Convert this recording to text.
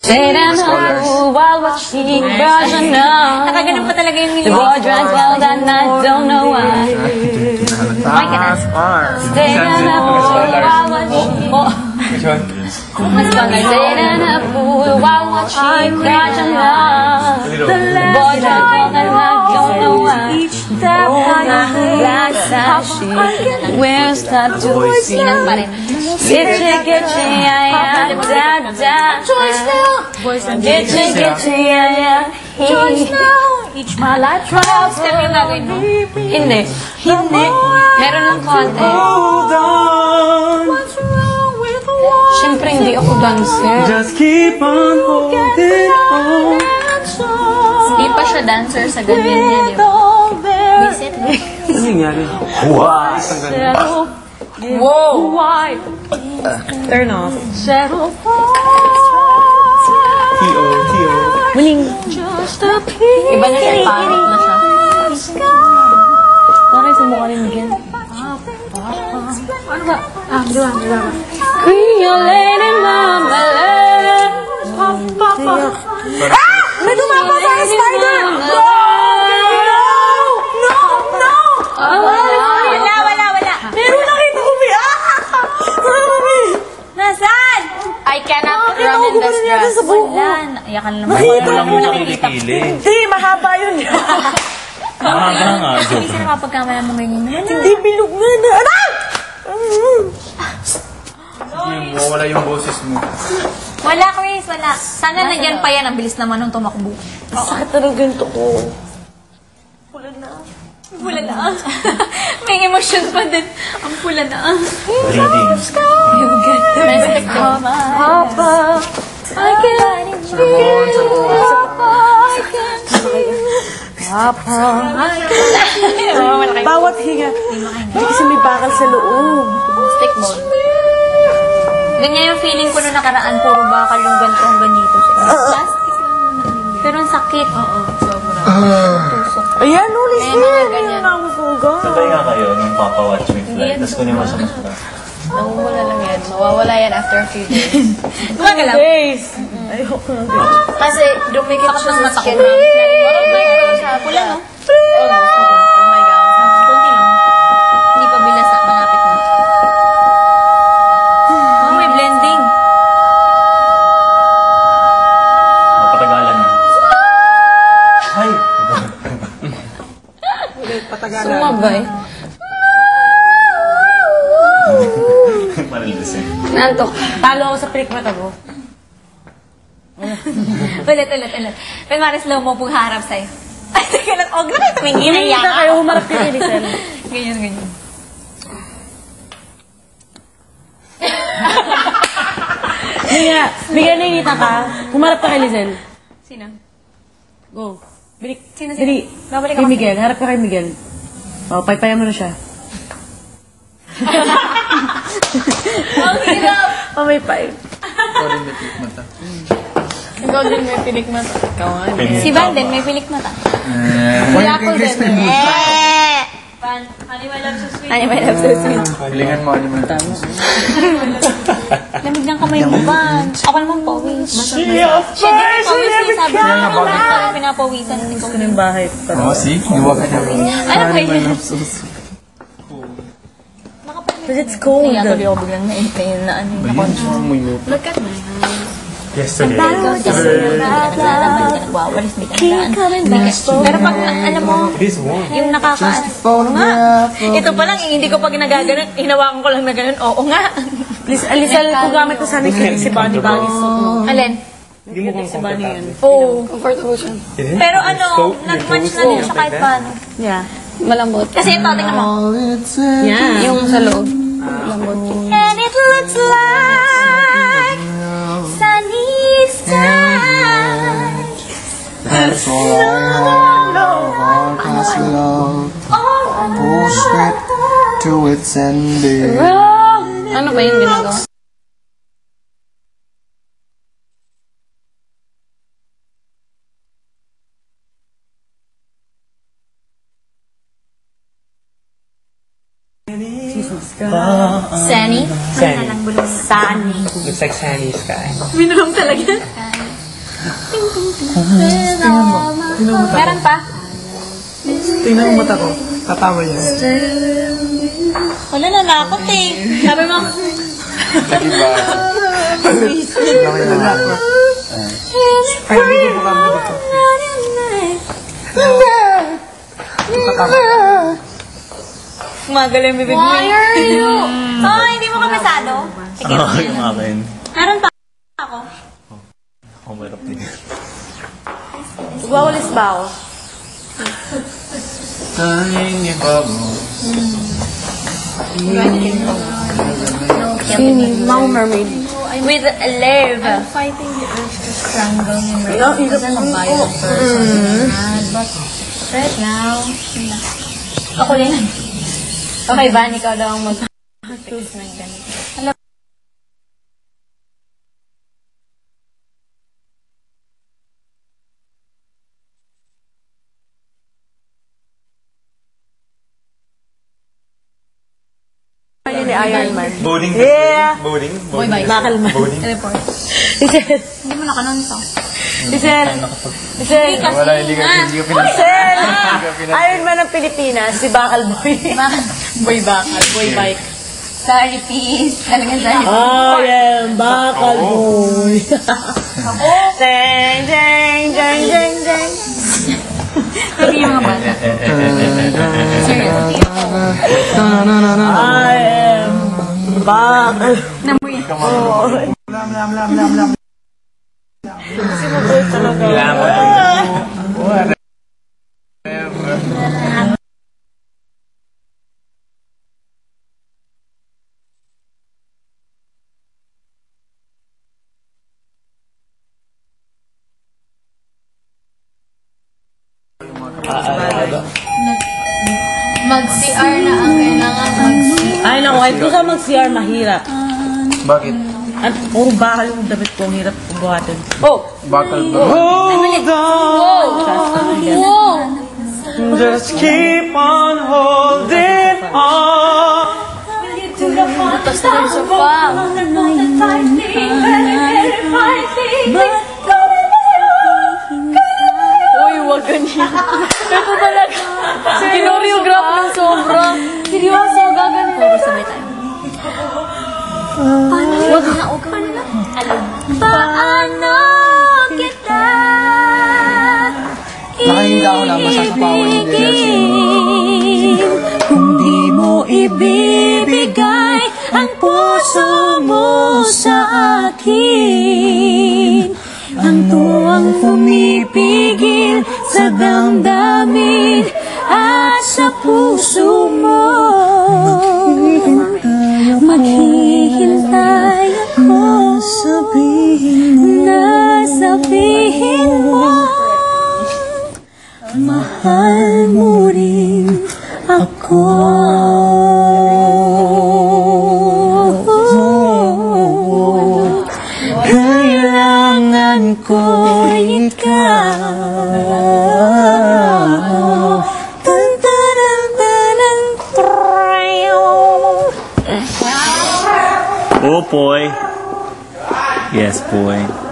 Say that I'm cool while watching version of. Nakaganon pa talaga yung The boy drank well that night, don't know why. Stay down a pool while watching. Say that I'm cool while watching version of. The boy drank well that night, don't know why. Step on a black sashi, wears tattoos. Gitchy, gitchy, yeah, yeah, da, da. Gitchy, gitchy, yeah, yeah. Each my life trials. Step yung gagawin mo. Hindi. Hindi. Meron ng konti. Siyempre, hindi ako dancer. Just keep on holding on. Hindi pa siya dancer sa ganyan niya, di ba? Visit, no? Ano nangyari? Wow! Isang ganun. Wow! Turn off. T.O. Muling. Iba na siya, parang na siya. Bakit sumukha ni Miguel? Ano ba? Di ba? Creole mama May dumapa sa spider! Wala. Meron nakita ko Nasaan? I cannot run in the grass. Wala. Iyakan naman. Nakita lang yung kilikili. Hindi, mahaba yun. Mahaba nga. Hindi sila kapagkamalan mo ganyan. Hindi, bilog nga na. Anak! Wala yung boses mo. Wala, Chris. Wala. Sana nandyan pa yan. Ang bilis naman nung tumakbo. Sakit na rin ganito ko. Pula na. May emosyon pa din. Ang pula na. Reading. Respect ko. Papa, I can't Bawat hinga. Hindi kasi may bakal sa loob. Stick ball. Ganyan yung feeling ko nung nakaraan. Puro bakal yung ganito hanggang dito. Plastic lang. Pero ang sakit. Oo. Tusok. Ayan, ulis May mga ganyan. Sabay nga kayo nung Papa-watch me fly. Tapos kunin mo sa mukha. Nawawala lang yan. Mawawala yan after a few days. Gumagalaw. Days. Ayoko na din. Kasi dumikit siya sa Mata ko skin. promise. Pula, no? Oh my God. Kunti lang. Hindi pa bilasa. Malapit na. Oh, may blending. Mapatagalan na. Ay! Sumabay. Malilisin. Nantok. Talo ako sa prick mata mo. Ulit. May mara slow mo pong harap sa'yo. Ay, teka lang. Og na kayo tumingin. Hindi ka kayo humarap kay Elisel. Ganyan. Bigyan na inita ka. Humarap ka kay Elisel. Sino? Go. Bilik. Sino? Dali. Babalik Kay ako. Miguel. Harap ka kay Miguel. O, paypayan mo na siya. Ang hirap. Pamaypay. Golden may pilik mata. Ikaw nga. Si Vanden, may pilik mata. Wala ko din. Animal love so sweet. Animal love so sweet. Pagalingan mo ano man. Lamig ng kamay mo ba? Ako naman pawis. Siya pawis yung sabi ko. Pinapawisan. Gusto na yung bahay. Oh, see? Iwa ka na. Ano ba yun? Because it's cold. Kaya tuloy ako biglang na-entertain na ano. Look at my hands. Yesterday. Ikaw kasi naglalaban ka, nagwawalis, di ka naglaan. Pero pag, alam mo, yung ito pa lang, hindi ko pa ginagaganon, hinawakan ko lang na ganon, oo nga. Please, Elisel, kung gamit ko sana yung si Bunny Bunny suit mo. Alin? Hindi mo kang Si Bunny yun. Oo. Comfortable siya. Pero ano, nag-match na din siya kahit paano. Yeah. Malambot. Kasi ito, tingnan mo. Yeah. Yung sa loob. Malambot. And it looks like sunny skies. That's all I have. Cause love goes straight to its ending. Ano ba yung ginagawa? Sunny? Sunny. Sunny. Looks like sunny sky. Minulong talaga. Meron pa? Tingnan mo mata ko. Tatawa yan. Wala na nakot eh. Sabi mo, Diba? Ay, hindi ko mo dito. Magaling yung bibig mo. Why are you? Oh, hindi mo kabisado? Sige, Oo, yung akin. meron pa ako. Ako meron din. Magwawalis ba ako? Mount Mermaid. With love. Fighting the urge to strangle him right now. He's a violent person. But right now, Ako din. Okay, Van, ikaw daw ang mag-choose ng ganito. Ni Iron Man. Boarding. Yeah. Boarding. boy bike. Bakalman. Boarding. Teleport. Si Sir. Hindi mo nakanonto. Si Sir. Si Sir. Wala, hindi ka pinag- Sir. Iron Man ng Pilipinas. Si Bakal Boy. Boy bakal. Boy bike. Sorry, peace. Talagang sorry. I am Bakal Boy. Deng, deng, deng, deng, deng. Sabi yung mga bata. Seriously. I am Bakal Namuya. Boy. Mag-CR na ang kailangan mag-CR. Ay, naku, kahit kung saan mag-CR, mahirap. Bakit? At puro bakal yung damit ko, ang hirap buhatin. Oh! Bakal ba? Hold on. Just keep on holding on. Butas na rin sa pa. Uy, wag ganyan. Ito talaga. Kinoreograph ng sobra. Seryoso, gaganito. Puro sabay tayo. Wag na, huwag ka na. Paano kita Nakahila ako lang masasapawan yung ibigin kung di mo ibibigay ang puso mo sa akin? Ang tuwang pumipigil sa damdamin at sa puso mo. Maghihintay ako na sabihin mo mahal mo rin ako. Kailangan ko ikaw. Oh, boy. Yes, boy.